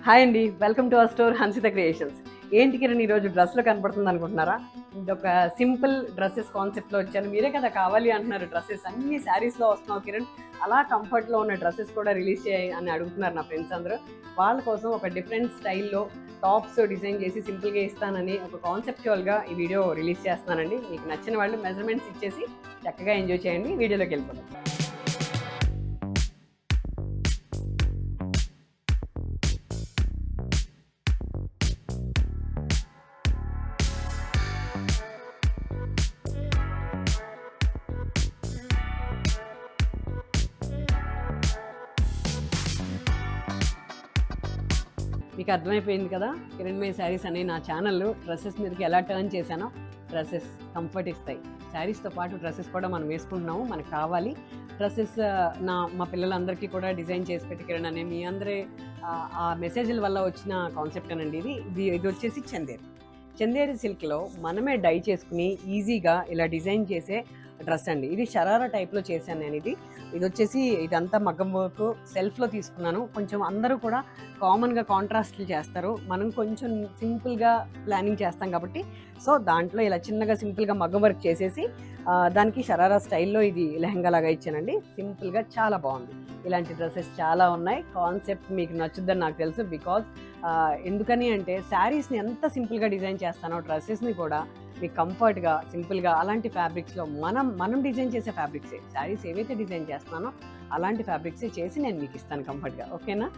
Hi అండి, welcome to our store Hansitha creations. ఏంటి కిరణ్ ఈరోజు డ్రెస్లో కనపడుతుంది అనుకుంటున్నారా? ఇదొక సింపుల్ డ్రెస్సెస్ కాన్సెప్ట్లో వచ్చాను. మీరే కదా కావాలి అంటున్నారు. డ్రెస్సెస్ అన్ని శారీస్లో వస్తున్నావు కిరణ్, అలా కంఫర్ట్లో ఉన్న డ్రెస్సెస్ కూడా రిలీజ్ చేయాలి అని అడుగుతున్నారు నా ఫ్రెండ్స్ అందరూ. వాళ్ళ కోసం ఒక డిఫరెంట్ స్టైల్లో టాప్స్ డిజైన్ చేసి సింపుల్గా ఇస్తానని ఒక కాన్సెప్చువల్గా ఈ వీడియో రిలీజ్ చేస్తున్నానండి. మీకు నచ్చిన వాళ్ళు మెజర్మెంట్స్ ఇచ్చేసి చక్కగా ఎంజాయ్ చేయండి. వీడియోలోకి వెళ్ళిపోతాం. మీకు అర్థమైపోయింది కదా, కిరణ్మయ శారీస్ అనే నా ఛానల్లో డ్రెస్సెస్ మీదకి ఎలా టర్న్ చేశానో. డ్రెస్సెస్ కంఫర్ట్ ఇస్తాయి, శారీస్తో పాటు డ్రెస్సెస్ కూడా మనం వేసుకుంటున్నాము, మనకు కావాలి డ్రెస్సెస్. మా పిల్లలందరికీ కూడా డిజైన్ చేసి పెట్టి కిరణ్ అనే మీ అందరి ఆ మెసేజ్ల వల్ల వచ్చిన కాన్సెప్ట్ అనండి ఇది వచ్చేసి చందేరి సిల్క్లో మనమే డై చేసుకుని ఈజీగా ఇలా డిజైన్ చేసే డ్రెస్ అండి. ఇది షరారా టైప్లో చేశాను నేను. ఇది వచ్చేసి ఇదంతా మగ్గం వర్క్ సెల్ఫ్లో తీసుకున్నాను. కొంచెం అందరూ కూడా కామన్గా కాంట్రాస్ట్లు చేస్తారు, మనం కొంచెం సింపుల్గా ప్లానింగ్ చేస్తాం కాబట్టి సో దాంట్లో ఇలా చిన్నగా సింపుల్గా మగ్గం వర్క్ చేసేసి దానికి షరారా స్టైల్లో ఇది లెహంగా లాగా ఇచ్చానండి. సింపుల్గా చాలా బాగుంది. ఇలాంటి డ్రెస్సెస్ చాలా ఉన్నాయి. కాన్సెప్ట్ మీకు నచ్చుద్దని నాకు తెలుసు. బికాజ్ ఎందుకని అంటే శారీస్ని ఎంత సింపుల్గా డిజైన్ చేస్తానో డ్రెస్సెస్ని కూడా మీకు కంఫర్ట్గా సింపుల్గా అలాంటి ఫ్యాబ్రిక్స్లో మనం డిజైన్ చేసే ఫ్యాబ్రిక్సే, శారీస్ ఏవైతే డిజైన్ చేస్తున్నానో అలాంటి ఫ్యాబ్రిక్సే చేసి నేను మీకు ఇస్తాను కంఫర్ట్గా. ఓకేనా?